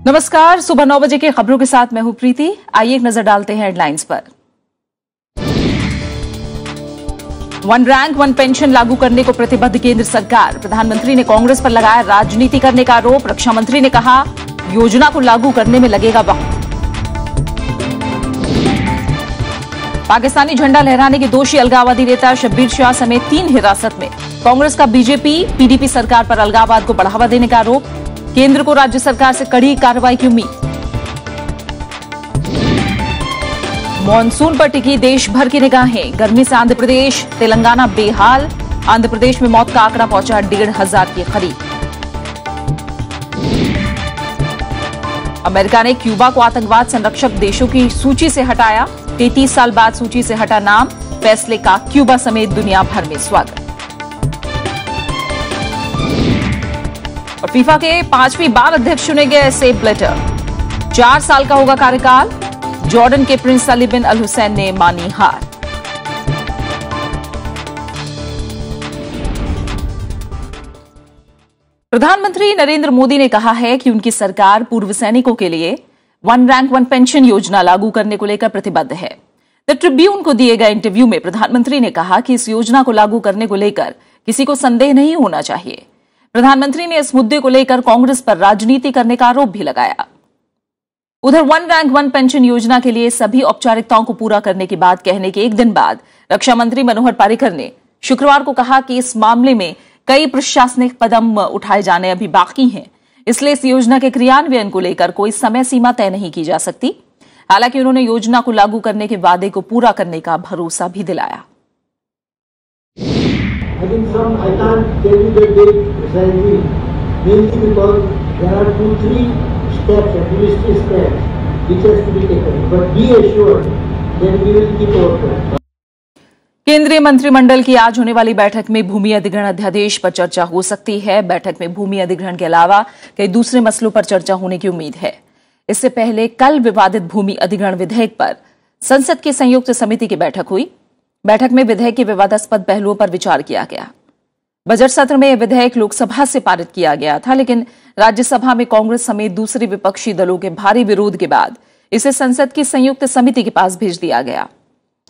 नमस्कार, सुबह 9 बजे की खबरों के साथ मैं हूं प्रीति। आइए एक नजर डालते हैं हेडलाइंस पर। वन रैंक वन पेंशन लागू करने को प्रतिबद्ध केंद्र सरकार। प्रधानमंत्री ने कांग्रेस पर लगाया राजनीति करने का आरोप। रक्षा मंत्री ने कहा योजना को लागू करने में लगेगा वक्त। पाकिस्तानी झंडा लहराने के दोषी अलगाववादी नेता शब्बीर शाह समेत 3 हिरासत में। कांग्रेस का बीजेपी पीडीपी सरकार पर अलगाववाद को बढ़ावा देने का आरोप। केंद्र को राज्य सरकार से कड़ी कार्रवाई की उम्मीद। मॉनसून पर टिकी देश भर की निगाहें। गर्मी से आंध्र प्रदेश तेलंगाना बेहाल। आंध्र प्रदेश में मौत का आंकड़ा पहुंचा 1,500 के करीब। अमेरिका ने क्यूबा को आतंकवाद संरक्षक देशों की सूची से हटाया। 33 साल बाद सूची से हटा नाम। फैसले का क्यूबा समेत दुनिया भर में स्वागत। और फीफा के 5वीं बार अध्यक्ष चुने गए सेप ब्लैटर। 4 साल का होगा कार्यकाल। जॉर्डन के प्रिंस अली बिन अल हुसैन ने मानी हार। प्रधानमंत्री नरेंद्र मोदी ने कहा है कि उनकी सरकार पूर्व सैनिकों के लिए वन रैंक वन पेंशन योजना लागू करने को लेकर प्रतिबद्ध है। द ट्रिब्यून को दिए गए इंटरव्यू में प्रधानमंत्री ने कहा कि इस योजना को लागू करने को लेकर किसी को संदेह नहीं होना चाहिए। प्रधानमंत्री ने इस मुद्दे को लेकर कांग्रेस पर राजनीति करने का आरोप भी लगाया। उधर वन रैंक वन पेंशन योजना के लिए सभी औपचारिकताओं को पूरा करने की बात कहने के एक दिन बाद रक्षा मंत्री मनोहर पर्रिकर ने शुक्रवार को कहा कि इस मामले में कई प्रशासनिक कदम उठाए जाने अभी बाकी हैं, इसलिए इस योजना के क्रियान्वयन को लेकर कोई समय सीमा तय नहीं की जा सकती। हालांकि उन्होंने योजना को लागू करने के वादे को पूरा करने का भरोसा भी दिलाया। I can't tell you the date precisely, mainly because there are 2-3 steps, at least 3 steps, which has to be taken. But be assured that we will keep our plan. केंद्रीय मंत्रिमंडल की आज होने वाली बैठक में भूमि अधिग्रहण अध्यादेश पर चर्चा हो सकती है। बैठक में भूमि अधिग्रहण के अलावा कई दूसरे मसलों पर चर्चा होने की उम्मीद है। इससे पहले कल विवादित भूमि अधिग्रहण विधेयक पर संसद की संयुक्त समिति की बैठक हुई। बैठक में विधेयक के विवादास्पद पहलुओं पर विचार किया गया। बजट सत्र में यह विधेयक लोकसभा से पारित किया गया था, लेकिन राज्यसभा में कांग्रेस समेत दूसरे विपक्षी दलों के भारी विरोध के बाद इसे संसद की संयुक्त समिति के पास भेज दिया गया।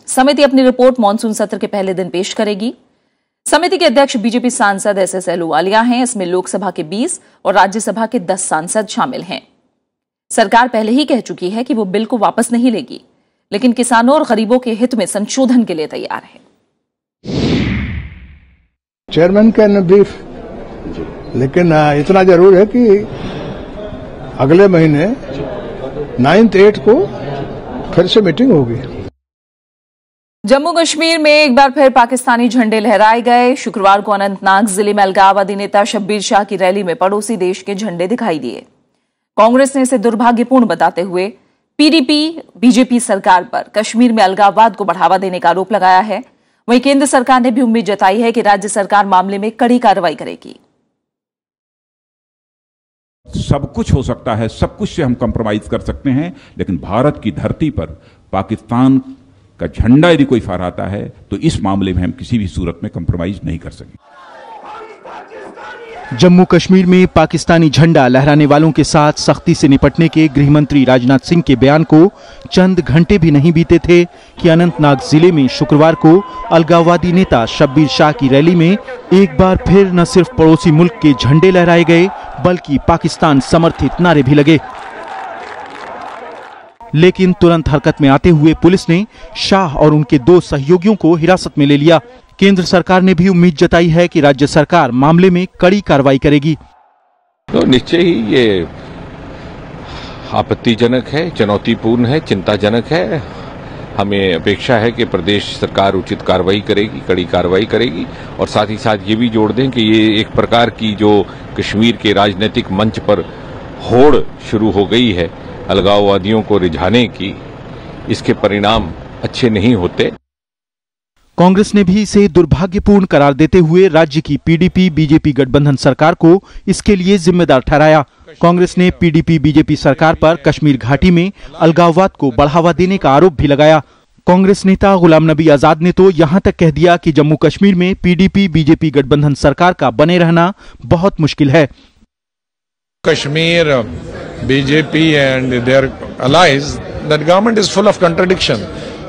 समिति अपनी रिपोर्ट मॉनसून सत्र के पहले दिन पेश करेगी। समिति के अध्यक्ष बीजेपी सांसद एसएस अहलूवालिया हैं। इसमें लोकसभा के 20 और राज्यसभा के 10 सांसद शामिल हैं। सरकार पहले ही कह चुकी है कि वो बिल को वापस नहीं लेगी, लेकिन किसानों और गरीबों के हित में संशोधन के लिए तैयार है। चेयरमैन कैन ब्रीफ, लेकिन इतना जरूर है कि अगले महीने 9-8 को फिर से मीटिंग होगी। जम्मू कश्मीर में एक बार फिर पाकिस्तानी झंडे लहराए गए। शुक्रवार को अनंतनाग जिले में अलगाववादी नेता शब्बीर शाह की रैली में पड़ोसी देश के झंडे दिखाई दिए। कांग्रेस ने इसे दुर्भाग्यपूर्ण बताते हुए पीडीपी बीजेपी सरकार पर कश्मीर में अलगाववाद को बढ़ावा देने का आरोप लगाया है। वहीं केंद्र सरकार ने भी उम्मीद जताई है कि राज्य सरकार मामले में कड़ी कार्रवाई करेगी। सब कुछ हो सकता है, सब कुछ से हम कंप्रोमाइज कर सकते हैं, लेकिन भारत की धरती पर पाकिस्तान का झंडा यदि कोई फहराता है तो इस मामले में हम किसी भी सूरत में कंप्रोमाइज नहीं कर सकेंगे। जम्मू कश्मीर में पाकिस्तानी झंडा लहराने वालों के साथ सख्ती से निपटने के गृह मंत्री राजनाथ सिंह के बयान को चंद घंटे भी नहीं बीते थे कि अनंतनाग जिले में शुक्रवार को अलगाववादी नेता शब्बीर शाह की रैली में एक बार फिर न सिर्फ पड़ोसी मुल्क के झंडे लहराए गए, बल्कि पाकिस्तान समर्थित नारे भी लगे। लेकिन तुरंत हरकत में आते हुए पुलिस ने शाह और उनके 2 सहयोगियों को हिरासत में ले लिया। केंद्र सरकार ने भी उम्मीद जताई है कि राज्य सरकार मामले में कड़ी कार्रवाई करेगी। तो निश्चय ही ये आपत्तिजनक है, चुनौतीपूर्ण है, चिंताजनक है। हमें अपेक्षा है कि प्रदेश सरकार उचित कार्रवाई करेगी, कड़ी कार्रवाई करेगी। और साथ ही साथ ये भी जोड़ दें कि ये एक प्रकार की जो कश्मीर के राजनीतिक मंच पर होड़ शुरू हो गई है अलगाववादियों को रिझाने की, इसके परिणाम अच्छे नहीं होते। कांग्रेस ने भी इसे दुर्भाग्यपूर्ण करार देते हुए राज्य की पीडीपी बीजेपी गठबंधन सरकार को इसके लिए जिम्मेदार ठहराया। कांग्रेस ने पीडीपी बीजेपी सरकार पर कश्मीर घाटी में अलगाववाद को बढ़ावा देने का आरोप भी लगाया। कांग्रेस नेता गुलाम नबी आजाद ने तो यहां तक कह दिया कि जम्मू कश्मीर में पीडीपी बीजेपी गठबंधन सरकार का बने रहना बहुत मुश्किल है। Kashmir BJP and their allies, that government is full of contradiction.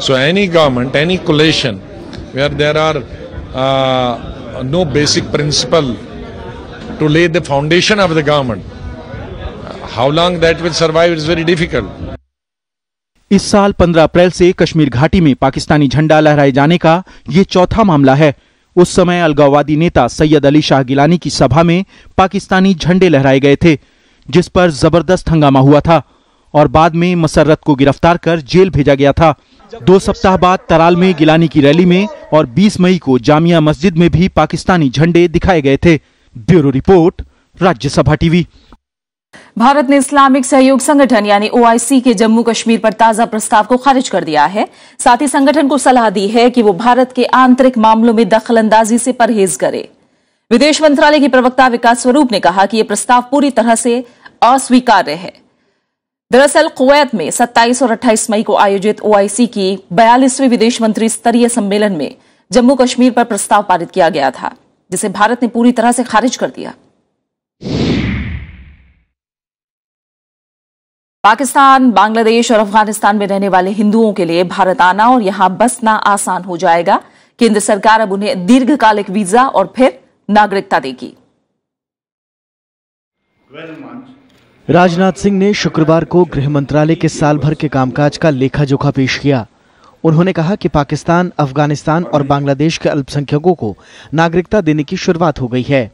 So any government, any coalition where there are no basic principle to lay the foundation of the government, how long that will survive is very difficult. इस साल 15 अप्रैल से कश्मीर घाटी में पाकिस्तानी झंडा लहराए जाने का ये चौथा मामला है। उस समय अलगाववादी नेता सैयद अली शाह गिलानी की सभा में पाकिस्तानी झंडे लहराए गए थे, जिस पर जबरदस्त हंगामा हुआ था और बाद में मसर्रत को गिरफ्तार कर जेल भेजा गया था। 2 सप्ताह बाद तराल में गिलानी की रैली में और 20 मई को जामिया मस्जिद में भी पाकिस्तानी झंडे दिखाए गए थे। Bureau report, Rajya Sabha TV. Bharat ने इस्लामिक सहयोग संगठन यानी OIC के जम्मू कश्मीर पर ताजा प्रस्ताव को खारिज कर दिया है। साथ ही संगठन को सलाह दी है कि वो भारत के आंतरिक मामलों में दखलंदाजी से परहेज करे। विदेश मंत्रालय के प्रवक्ता विकास स्वरूप ने कहा कि यह प्रस्ताव पूरी तरह से अस्वीकार्य है। दरअसल कुवैत में 27 और 28 मई को आयोजित OIC की 42वीं विदेश मंत्री स्तरीय सम्मेलन में जम्मू कश्मीर पर प्रस्ताव पारित किया गया था, जिसे भारत ने पूरी तरह से खारिज कर दिया। पाकिस्तान, बांग्लादेश और अफगानिस्तान में रहने वाले हिंदुओं के लिए भारत आना और यहां बसना आसान हो जाएगा। केंद्र सरकार अब उन्हें दीर्घकालिक वीजा और फिर नागरिकता देगी। राजनाथ सिंह ने शुक्रवार को गृह मंत्रालय के साल भर के कामकाज का लेखा जोखा पेश किया। उन्होंने कहा कि पाकिस्तान, अफगानिस्तान और बांग्लादेश के अल्पसंख्यकों को नागरिकता देने की शुरुआत हो गई है।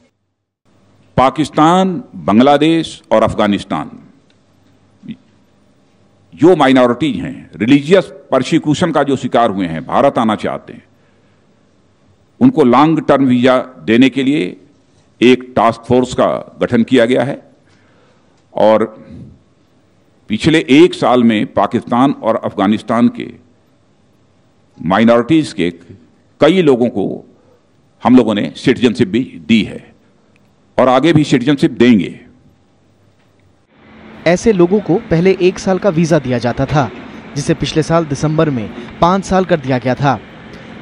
पाकिस्तान, बांग्लादेश और अफगानिस्तान जो माइनॉरिटीज हैं, रिलीजियस परसिक्यूशन का जो शिकार हुए हैं, भारत आना चाहते हैं, उनको लॉन्ग टर्म वीजा देने के लिए एक टास्क फोर्स का गठन किया गया है और पिछले 1 साल में पाकिस्तान और अफगानिस्तान के माइनॉरिटीज के कई लोगों को हम लोगों ने सिटीजनशिप भी दी है और आगे भी सिटीजनशिप देंगे। ऐसे लोगों को पहले 1 साल का वीजा दिया जाता था, जिसे पिछले साल दिसंबर में 5 साल कर दिया गया था।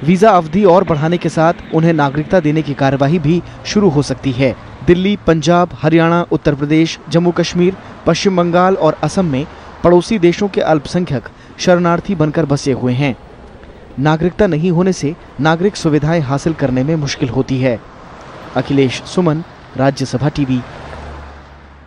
वीजा अवधि और बढ़ाने के साथ उन्हें नागरिकता देने की कार्यवाही भी शुरू हो सकती है। दिल्ली, पंजाब, हरियाणा, उत्तर प्रदेश, जम्मू कश्मीर, पश्चिम बंगाल और असम में पड़ोसी देशों के अल्पसंख्यक शरणार्थी बनकर बसे हुए हैं। नागरिकता नहीं होने से नागरिक सुविधाएं हासिल करने में मुश्किल होती है। अखिलेश सुमन, राज्यसभा टीवी।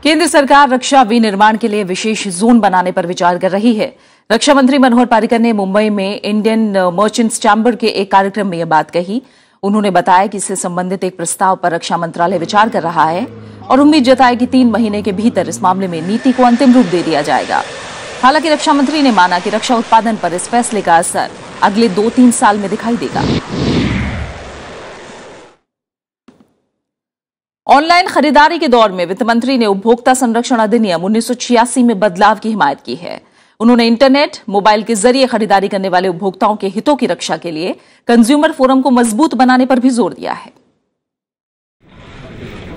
केंद्र सरकार रक्षा विनिर्माण के लिए विशेष जोन बनाने पर विचार कर रही है। रक्षा मंत्री मनोहर पर्रिकर ने मुंबई में इंडियन मर्चेंट्स चैम्बर के एक कार्यक्रम में यह बात कही। उन्होंने बताया कि इससे संबंधित एक प्रस्ताव पर रक्षा मंत्रालय विचार कर रहा है और उम्मीद जताई कि 3 महीने के भीतर इस मामले में नीति को अंतिम रूप दे दिया जाएगा। हालांकि रक्षा मंत्री ने माना कि रक्षा उत्पादन पर इस फैसले का असर अगले 2-3 साल में दिखाई देगा। ऑनलाइन खरीदारी के दौर में वित्त मंत्री ने उपभोक्ता संरक्षण अधिनियम 1986 में बदलाव की हिमायत की है। उन्होंने इंटरनेट, मोबाइल के जरिए खरीदारी करने वाले उपभोक्ताओं के हितों की रक्षा के लिए कंज्यूमर फोरम को मजबूत बनाने पर भी जोर दिया है।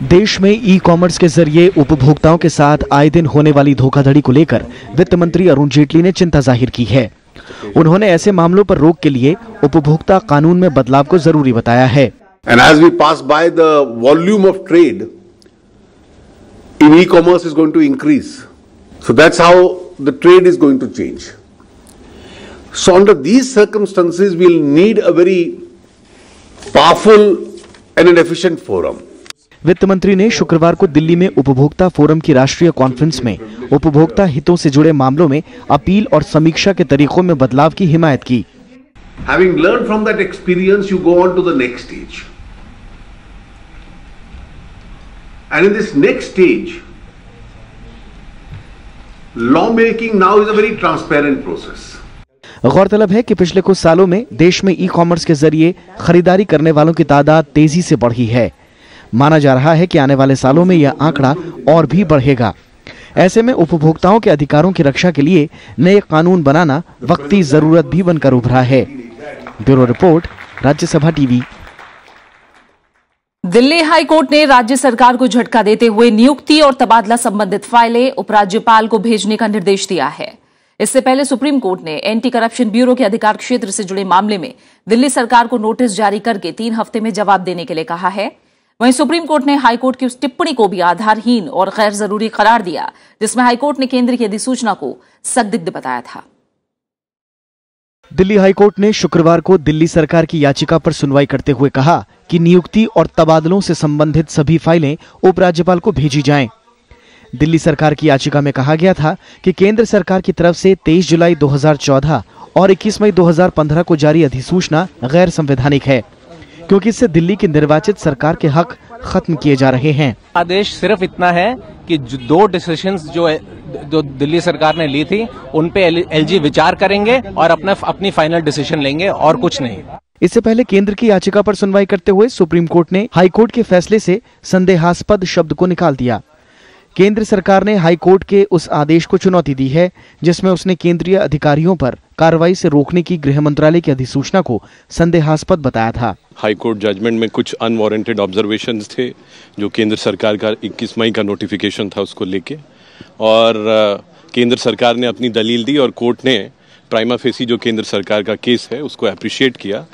देश में ई-कॉमर्स के जरिए उपभोक्ताओं के साथ आए दिन होने वाली धोखाधड़ी को लेकर वित्त मंत्री अरुण जेटली ने चिंता जाहिर की है। उन्होंने ऐसे मामलों पर रोक के लिए उपभोक्ता कानून में बदलाव को जरूरी बताया है। And as we pass by, the volume of trade in e-commerce is going to increase. So that's how the trade is going to change. So under these circumstances, we'll need a very powerful and an efficient forum. वित्त मंत्री ने शुक्रवार को दिल्ली में उपभोक्ता forum की राष्ट्रीय conference में उपभोक्ता हितों से जुड़े मामलों में अपील और समीक्षा के तरीकों में बदलाव की हिमायत की। Having learned from that experience, you go on to the next stage. And in this next stage, lawmaking now is a very transparent process. गौरतलब है कि पिछले कुछ सालों में देश में ई-कॉमर्स के जरिए खरीदारी करने वालों की तादाद तेजी से बढ़ी है। माना जा रहा है कि आने वाले सालों में यह आंकड़ा और भी बढ़ेगा। ऐसे में उपभोक्ताओं के अधिकारों की रक्षा के लिए नए कानून बनाना वक्ती जरूरत भी बनकर उभरा है। Bureau report, Rajya Sabha TV. Delhi high court ने राज्य सरकार को झटका देते हुए नियुक्ति और तबादला संबंधित फाइलें उपराज्यपाल को भेजने का निर्देश दिया है। इससे पहले सुप्रीम कोर्ट ने एंटी करप्शन ब्यूरो के अधिकार क्षेत्र से जुड़े मामले में दिल्ली सरकार को नोटिस जारी करके 3 हफ्ते में जवाब देने के लिए कहा है। वहीं सुप्रीम कोर्ट ने हाईकोर्ट की उस टिप्पणी को भी आधारहीन और गैर जरूरी करार दिया जिसमें हाईकोर्ट ने केंद्र की अधिसूचना को संदिग्ध बताया था। दिल्ली हाईकोर्ट ने शुक्रवार को दिल्ली सरकार की याचिका पर सुनवाई करते हुए कहा कि नियुक्ति और तबादलों से संबंधित सभी फाइलें उपराज्यपाल को भेजी जाएं। दिल्ली सरकार की याचिका में कहा गया था कि केंद्र सरकार की तरफ से 23 जुलाई 2014 और 21 मई 2015 को जारी अधिसूचना गैर संवैधानिक है क्योंकि इससे दिल्ली की निर्वाचित सरकार के हक खत्म किए जा रहे हैं। आदेश सिर्फ इतना है कि दो डिसीजंस जो दिल्ली सरकार ने ली थी उन पे एलजी विचार करेंगे और अपनी फाइनल डिसीजन लेंगे और कुछ नहीं। इससे पहले केंद्र की याचिका पर सुनवाई करते हुए सुप्रीम कोर्ट ने हाईकोर्ट के फैसले से संदेहास्पद शब्द को निकाल दिया। केंद्र सरकार ने हाईकोर्ट के उस आदेश को चुनौती दी है जिसमें उसने केंद्रीय अधिकारियों पर कार्रवाई से रोकने की गृह मंत्रालय की अधिसूचना को संदेहास्पद बताया था। हाईकोर्ट जजमेंट में कुछ अनवारंटेड ऑब्जर्वेशंस थे जो केंद्र सरकार का 21 मई का नोटिफिकेशन था उसको लेके, और केंद्र सरकार ने अपनी दलील दी और कोर्ट ने प्राइमा फेसी जो केंद्र सरकार का केस है उसको अप्रिशिएट किया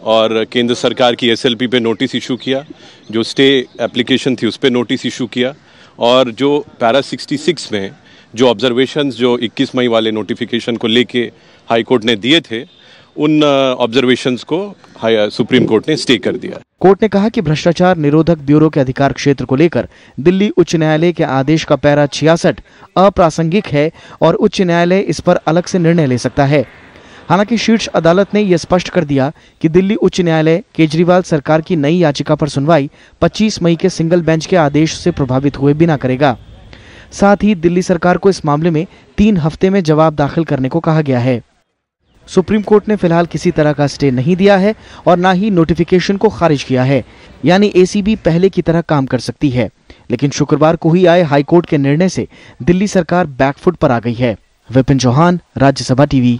और केंद्र सरकार की एसएलपी पे नोटिस इशू किया, जो स्टे एप्लीकेशन थी उस पे नोटिस इशू किया और जो पैरा 66 में जो ऑब्जर्वेशंस जो 21 मई वाले नोटिफिकेशन को लेके हाई कोर्ट ने दिए थे उन ऑब्जर्वेशंस को सुप्रीम कोर्ट ने स्टे कर दिया। कोर्ट ने कहा कि भ्रष्टाचार निरोधक ब्यूरो के अधिकार क्षेत्र को लेकर दिल्ली उच्च न्यायालय के आदेश का पैरा 66 अप्रासंगिक है और उच्च न्यायालय इस पर अलग से निर्णय ले सकता है। हालांकि शीर्ष अदालत ने यह स्पष्ट कर दिया कि दिल्ली उच्च न्यायालय केजरीवाल सरकार की नई याचिका पर सुनवाई 25 मई के सिंगल बेंच के आदेश से प्रभावित हुए बिना करेगा। साथ ही दिल्ली सरकार को इस मामले में 3 हफ्ते में जवाब दाखिल करने को कहा गया है। सुप्रीम कोर्ट ने फिलहाल किसी तरह का स्टे नहीं दिया है और न ही नोटिफिकेशन को खारिज किया है, यानी एसीबी पहले की तरह काम कर सकती है। लेकिन शुक्रवार को ही आए हाईकोर्ट के निर्णय से दिल्ली सरकार बैकफुट पर आ गई है। विपिन चौहान, राज्यसभा टीवी।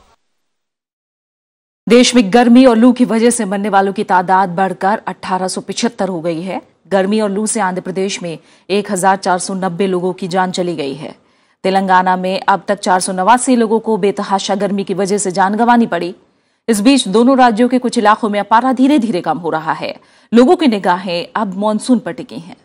देश में गर्मी और लू की वजह से मरने वालों की तादाद बढ़कर 1875 हो गई है। गर्मी और लू से आंध्र प्रदेश में 1490 लोगों की जान चली गई है। तेलंगाना में अब तक 489 लोगों को बेतहाशा गर्मी की वजह से जान गंवानी पड़ी। इस बीच दोनों राज्यों के कुछ इलाकों में पारा धीरे धीरे कम हो रहा है। लोगों की निगाहें अब मानसून पर टिकी हैं।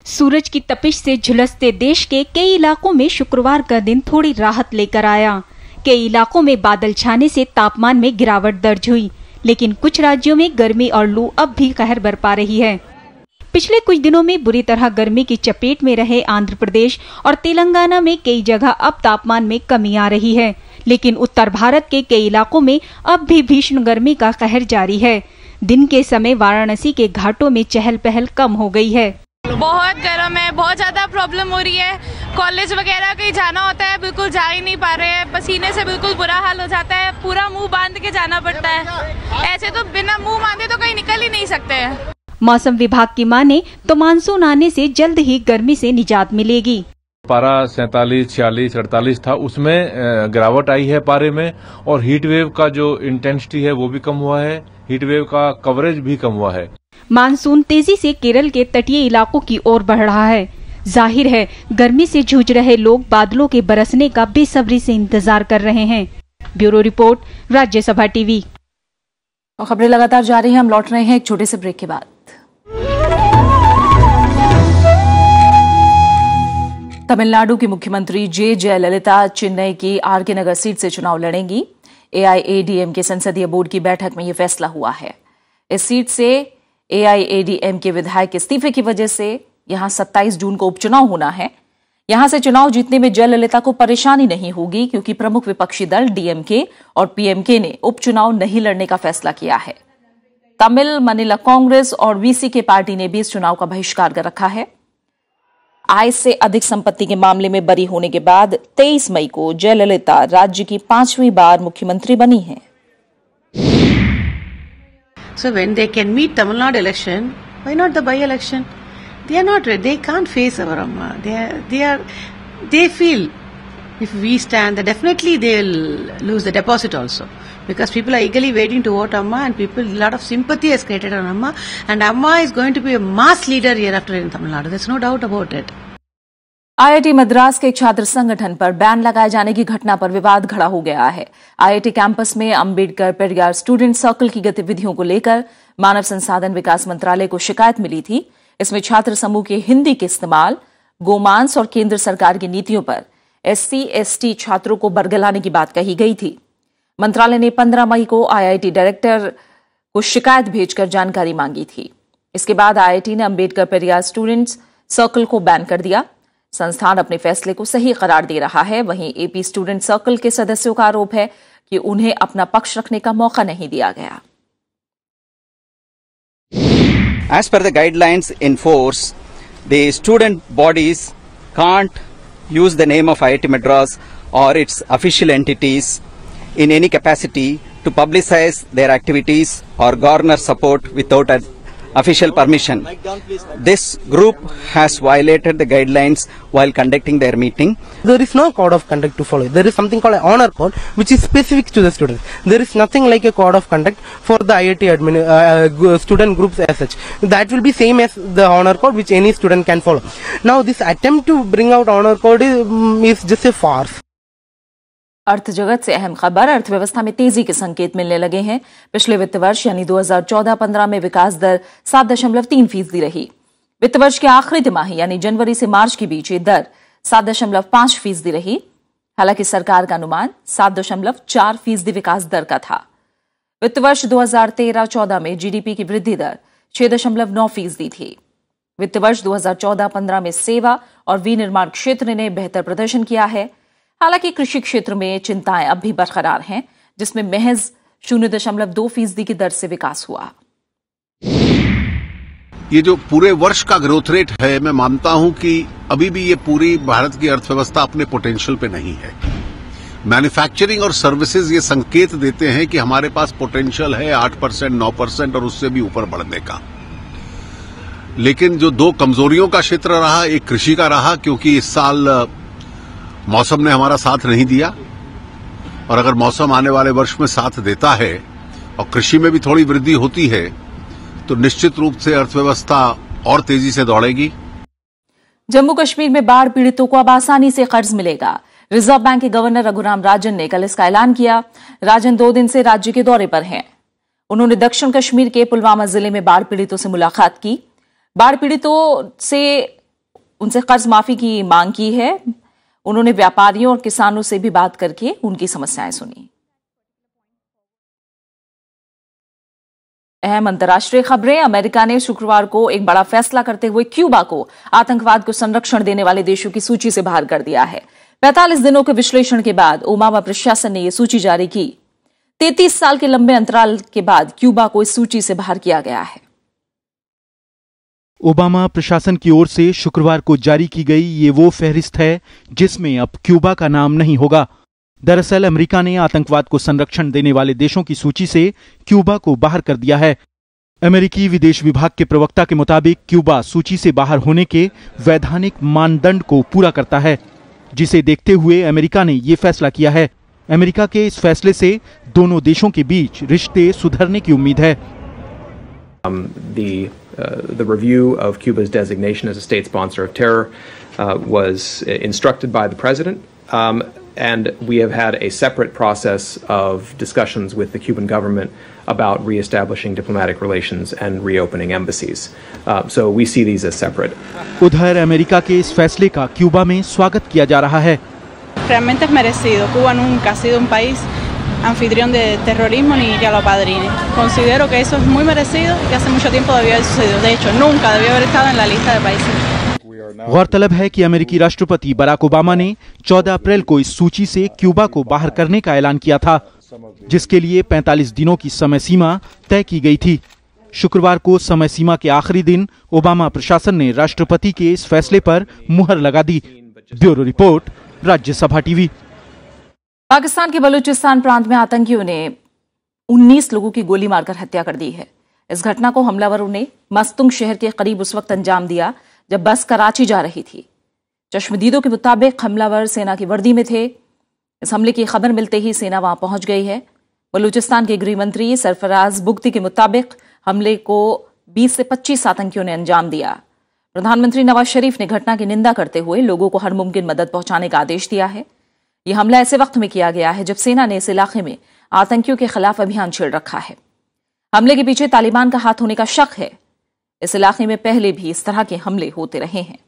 सूरज की तपिश से झुलसते देश के कई इलाकों में शुक्रवार का दिन थोड़ी राहत लेकर आया। कई इलाकों में बादल छाने से तापमान में गिरावट दर्ज हुई, लेकिन कुछ राज्यों में गर्मी और लू अब भी कहर बरपा रही है। पिछले कुछ दिनों में बुरी तरह गर्मी की चपेट में रहे आंध्र प्रदेश और तेलंगाना में कई जगह अब तापमान में कमी आ रही है, लेकिन उत्तर भारत के कई इलाकों में अब भी भीषण गर्मी का कहर जारी है। दिन के समय वाराणसी के घाटों में चहल पहल कम हो गई है। बहुत गर्म है, बहुत ज्यादा प्रॉब्लम हो रही है। कॉलेज वगैरह कहीं जाना होता है, बिल्कुल जा ही नहीं पा रहे हैं। पसीने से बिल्कुल बुरा हाल हो जाता है, पूरा मुंह बांध के जाना पड़ता है। ऐसे तो बिना मुंह बांधे तो कहीं निकल ही नहीं सकते हैं। मौसम विभाग की माने तो मानसून आने से जल्द ही गर्मी से निजात मिलेगी। पारा 47, 46, 48 था, उसमें गिरावट आई है पारे में, और हीट वेव का जो इंटेंसिटी है वो भी कम हुआ है, हीट वेव का कवरेज भी कम हुआ है। मानसून तेजी से केरल के तटीय इलाकों की ओर बढ़ रहा है। जाहिर है गर्मी से जूझ रहे लोग बादलों के बरसने का बेसब्री से इंतजार कर रहे हैं। Bureau report, Rajya Sabha TV. और खबरें लगातार जारी हैं। हम लौट रहे हैं एक छोटे से ब्रेक के बाद। तमिलनाडु की मुख्यमंत्री जे जयललिता चेन्नई की आरके नगर सीट से चुनाव लड़ेंगी। एआईएडीएम के संसदीय बोर्ड की बैठक में यह फैसला हुआ है। इस सीट से एआईएडीएम के विधायक के इस्तीफे की वजह से यहां 27 जून को उपचुनाव होना है। यहां से चुनाव जीतने में जयललिता को परेशानी नहीं होगी क्योंकि प्रमुख विपक्षी दल डीएमके और पीएमके ने उपचुनाव नहीं लड़ने का फैसला किया है। तमिल मनीला कांग्रेस और वीसीके पार्टी ने भी इस चुनाव का बहिष्कार कर रखा है। आय से अधिक संपत्ति के मामले में बरी होने के बाद 23 मई को जयललिता राज्य की 5वीं बार मुख्यमंत्री बनी हैं। So when they can meet Tamil Nadu election, why not the by-election? They are not ready. They can't face our Amma. They feel if we stand, that definitely they'll lose the deposit also, because people are eagerly waiting to vote Amma, and a lot of sympathy has created on Amma, and Amma is going to be a mass leader hereafter in Tamil Nadu. There's no doubt about it. IIT Madras के एक छात्र संगठन पर ban लगाए जाने की घटना पर विवाद खड़ा हो गया है। आईआईटी कैंपस में अंबेडकर पेरियार स्टूडेंट सर्कल की गतिविधियों को लेकर मानव संसाधन विकास मंत्रालय को शिकायत मिली थी। इसमें छात्र समूह के हिंदी के इस्तेमाल, गोमांस और केंद्र सरकार की नीतियों पर SC/ST छात्रों को बरगलाने की बात कही गई थी। मंत्रालय ने 15 मई को आईआईटी डायरेक्टर को शिकायत भेजकर जानकारी मांगी थी। इसके बाद आईआईटी ने अंबेडकर पेरियार स्टूडेंट्स सर्कल को बैन कर दिया। संस्थान अपने फैसले को सही करार दे रहा है। वहीं AP स्टूडेंट सर्कल के सदस्यों का आरोप है कि उन्हें अपना पक्ष रखने का मौका नहीं दिया गया। As per the guidelines in force, the student bodies can't use the name of IIT Madras or its official entities in any capacity to publicize their activities or garner support without an official permission. This group has violated the guidelines while conducting their meeting. There is no code of conduct to follow. There is something called an honor code which is specific to the students. There is nothing like a code of conduct for the IIT student groups as such. That will be same as the honor code which any student can follow. Now this attempt to bring out honor code is just a farce. अर्थ जगत से अहम खबर, अर्थव्यवस्था में तेजी के संकेत मिलने लगे हैं। पिछले वित्त वर्ष यानी 2014-15 में विकास दर 7.3% रही। वित्त वर्ष के आखिरी तिमाही यानी जनवरी से मार्च के बीच ये दर 7.5% रही। हालांकि सरकार का अनुमान 7.4% विकास दर का था। वित्त वर्ष 2013-14 में GDP की वृद्धि दर 6.9% थी। वित्त वर्ष 2014-15 में सेवा और विनिर्माण क्षेत्र ने बेहतर प्रदर्शन किया है। हालांकि कृषि क्षेत्र में चिंताएं अब भी बरकरार हैं, जिसमें महज 0.2% की दर से विकास हुआ। ये जो पूरे वर्ष का ग्रोथ रेट है, मैं मानता हूं कि अभी भी ये पूरी भारत की अर्थव्यवस्था अपने पोटेंशियल पे नहीं है। मैन्युफैक्चरिंग और सर्विसेज ये संकेत देते हैं कि हमारे पास पोटेंशियल है 8%, 9% और उससे भी ऊपर बढ़ने का। लेकिन जो दो कमजोरियों का क्षेत्र रहा, एक कृषि का रहा, क्योंकि इस साल मौसम ने हमारा साथ नहीं दिया, और अगर मौसम आने वाले वर्ष में साथ देता है और कृषि में भी थोड़ी वृद्धि होती है तो निश्चित रूप से अर्थव्यवस्था और तेजी से दौड़ेगी। जम्मू कश्मीर में बाढ़ पीड़ितों को अब आसानी से कर्ज मिलेगा। रिजर्व बैंक के गवर्नर रघुराम राजन ने कल इसका ऐलान किया। राजन 2 दिन से राज्य के दौरे पर हैं। उन्होंने दक्षिण कश्मीर के पुलवामा जिले में बाढ़ पीड़ितों से मुलाकात की। बाढ़ पीड़ितों से उनसे कर्ज माफी की मांग की है। उन्होंने व्यापारियों और किसानों से भी बात करके उनकी समस्याएं सुनी। अहम अंतर्राष्ट्रीय खबरें। अमेरिका ने शुक्रवार को एक बड़ा फैसला करते हुए क्यूबा को आतंकवाद को संरक्षण देने वाले देशों की सूची से बाहर कर दिया है। 45 दिनों के विश्लेषण के बाद ओबामा प्रशासन ने यह सूची जारी की। 33 साल के लंबे अंतराल के बाद क्यूबा को इस सूची से बाहर किया गया है। ओबामा प्रशासन की ओर से शुक्रवार को जारी की गई ये वो फहरिस्त है जिसमें अब क्यूबा का नाम नहीं होगा। दरअसल अमेरिका ने आतंकवाद को संरक्षण देने वाले देशों की सूची से क्यूबा को बाहर कर दिया है। अमेरिकी विदेश विभाग के प्रवक्ता के मुताबिक क्यूबा सूची से बाहर होने के वैधानिक मानदंड को पूरा करता है, जिसे देखते हुए अमेरिका ने ये फैसला किया है। अमेरिका के इस फैसले से दोनों देशों के बीच रिश्ते सुधरने की उम्मीद है। The review of Cuba's designation as a state sponsor of terror was instructed by the president, and we have had a separate process of discussions with the Cuban government about reestablishing diplomatic relations and reopening embassies. So we see these as separate. उधर America के इस फैसले का Cuba में स्वागत किया जा रहा है। Realmente es merecido. Cuba nunca ha sido un país anfitrión de terrorismo ni que lo apadrine. Considero que eso es muy merecido y que hace mucho tiempo debió haber sucedido. De hecho, nunca debió haber estado en la lista de países. गौरतलब है कि अमेरिकी राष्ट्रपति Barack Obama ने 14 अप्रैल को इस सूची से क्यूबा को बाहर करने का ऐलान किया था, जिसके लिए 45 दिनों की समय सीमा तय की गई थी। शुक्रवार को समय सीमा के आखिरी दिन ओबामा प्रशासन ने राष्ट्रपति के इस फैसले पर मुहर लगा दी। Bureau report, Rajya Sabha TV. Pakistan के बलूचिस्तान प्रांत में आतंकियों ने 19 लोगों की गोली मारकर हत्या कर दी है। इस घटना को हमलावरों ने मस्तुंग शहर के करीब उस वक्त अंजाम दिया जब बस कराची जा रही थी। चश्मदीदों के मुताबिक हमलावर सेना की वर्दी में थे। इस हमले की खबर मिलते ही सेना वहां पहुंच गई है। बलूचिस्तान के गृह मंत्री सरफराज बुगती के मुताबिक हमले को 20 से 25 आतंकियों ने अंजाम दिया। प्रधानमंत्री नवाज शरीफ ने घटना की निंदा करते हुए लोगों को हर मुमकिन मदद पहुंचाने का आदेश दिया है। यह हमला ऐसे वक्त में किया गया है जब सेना ने इस इलाके में आतंकियों के खिलाफ अभियान छेड़ रखा है। हमले के पीछे तालिबान का हाथ होने का शक है। इस इलाके में पहले भी इस तरह के हमले होते रहे हैं।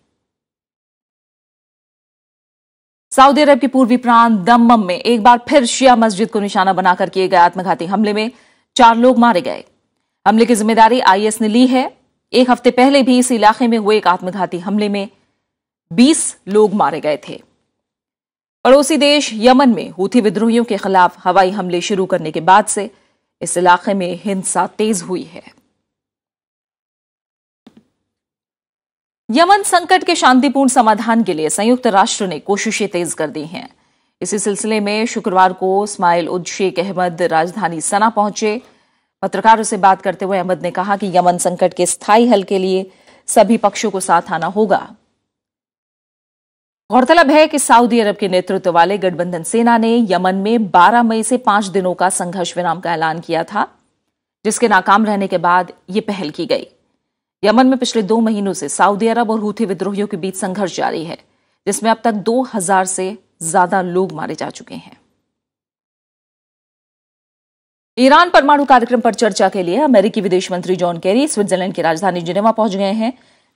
सऊदी अरब के पूर्वी प्रांत दम्मम में एक बार फिर शिया मस्जिद को निशाना बनाकर किए गए आत्मघाती हमले में 4 लोग मारे गए। हमले की जिम्मेदारी आईएस ने ली है। एक हफ्ते पहले भी इस इलाके में हुए एक आत्मघाती हमले में 20 लोग मारे गए थे। पड़ोसी देश यमन में हूथी विद्रोहियों के खिलाफ हवाई हमले शुरू करने के बाद से इस इलाके में हिंसा तेज हुई है। यमन संकट के शांतिपूर्ण समाधान के लिए संयुक्त राष्ट्र ने कोशिशें तेज कर दी हैं। इसी सिलसिले में शुक्रवार को इस्माइल उद शेख अहमद राजधानी सना पहुंचे। पत्रकारों से बात करते हुए अहमद ने कहा कि यमन संकट के स्थायी हल के लिए सभी पक्षों को साथ आना होगा। गौरतलब है कि सऊदी अरब के नेतृत्व वाले गठबंधन सेना ने यमन में 12 मई से 5 दिनों का संघर्ष विराम का ऐलान किया था, जिसके नाकाम रहने के बाद ये पहल की गई। यमन में पिछले 2 महीनों से सऊदी अरब और हूथी विद्रोहियों के बीच संघर्ष जारी है, जिसमें अब तक 2000 से ज्यादा लोग मारे जा चुके हैं। ईरान परमाणु कार्यक्रम पर चर्चा के लिए अमेरिकी विदेश मंत्री जॉन केरी स्विट्जरलैंड की राजधानी जिनेवा पहुंच गए हैं,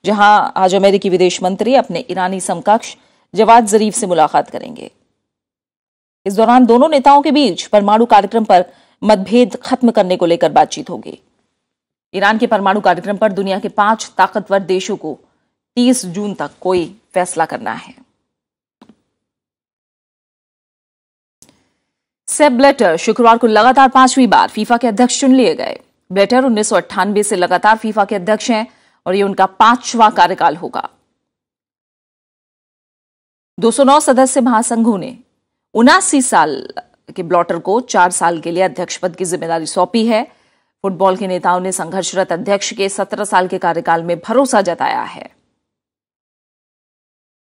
जहां आज अमेरिकी विदेश मंत्री अपने ईरानी समकक्ष जवाद जरीफ से मुलाकात करेंगे। इस दौरान दोनों नेताओं के बीच परमाणु कार्यक्रम पर मतभेद खत्म करने को लेकर बातचीत होगी। ईरान के परमाणु कार्यक्रम पर दुनिया के 5 ताकतवर देशों को 30 जून तक कोई फैसला करना है। सेप ब्लैटर शुक्रवार को लगातार 5वीं बार फीफा के अध्यक्ष चुन लिए गए। ब्लैटर 1998 से लगातार फीफा के अध्यक्ष हैं और ये उनका 5वां कार्यकाल होगा। 209 सदस्य महासंघों ने 79 साल के ब्लैटर को 4 साल के लिए अध्यक्ष पद की जिम्मेदारी सौंपी है। फुटबॉल के नेताओं ने संघर्षरत अध्यक्ष के 17 साल के कार्यकाल में भरोसा जताया है।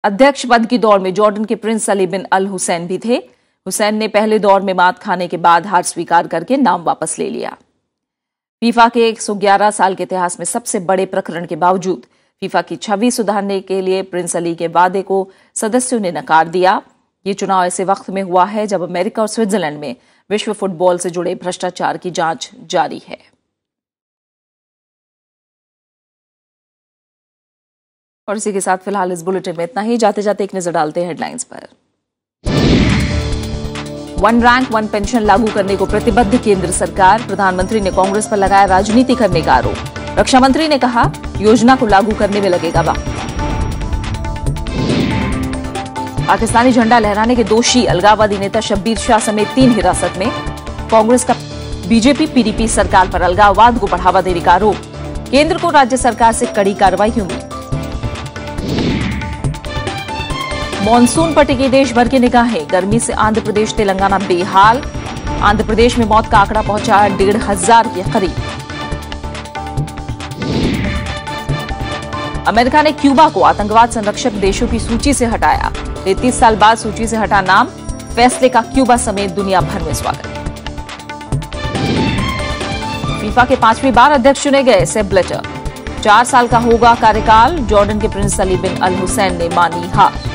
अध्यक्ष पद की दौड़ में जॉर्डन के प्रिंस अली बिन अल हुसैन भी थे। हुसैन ने पहले दौर में मात खाने के बाद हार स्वीकार करके नाम वापस ले लिया। फीफा के 111 साल के इतिहास में सबसे बड़े प्रकरण के बावजूद फीफा की छवि सुधारने के लिए प्रिंस अली के वादे को सदस्यों ने नकार दिया। ये चुनाव ऐसे वक्त में हुआ है जब अमेरिका और स्विट्जरलैंड में विश्व फुटबॉल से जुड़े भ्रष्टाचार की जांच जारी है। और इसी के साथ फिलहाल इस बुलेटिन में इतना ही। जाते जाते एक नजर डालते हैं हेडलाइंस पर। 1 रैंक 1 पेंशन लागू करने को प्रतिबद्ध केंद्र सरकार। प्रधानमंत्री ने कांग्रेस पर लगाया राजनीति करने का आरोप। रक्षा मंत्री ने कहा योजना को लागू करने में लगेगा वक्त। पाकिस्तानी झंडा लहराने के दोषी अलगाववादी नेता शब्बीर शाह समेत 3 हिरासत में। कांग्रेस का बीजेपी पीडीपी सरकार पर अलगाववाद को बढ़ावा देने का आरोप। केंद्र को राज्य सरकार से कड़ी कार्रवाई की उम्मीद। मॉनसून पर टिकी देश भर की निगाहें। गर्मी से आंध्र प्रदेश तेलंगाना बेहाल। आंध्र प्रदेश में मौत का आंकड़ा पहुंचा 1,500 के करीब। अमेरिका ने क्यूबा को आतंकवाद संरक्षक देशों की सूची से हटाया। 33 साल बाद सूची से हटा नाम। फैसले का क्यूबा समेत दुनिया भर में स्वागत। फीफा के 5वीं बार अध्यक्ष चुने गए सेप ब्लैटर। 4 साल का होगा कार्यकाल। जॉर्डन के प्रिंस अली बिन अल हुसैन ने मानी हार।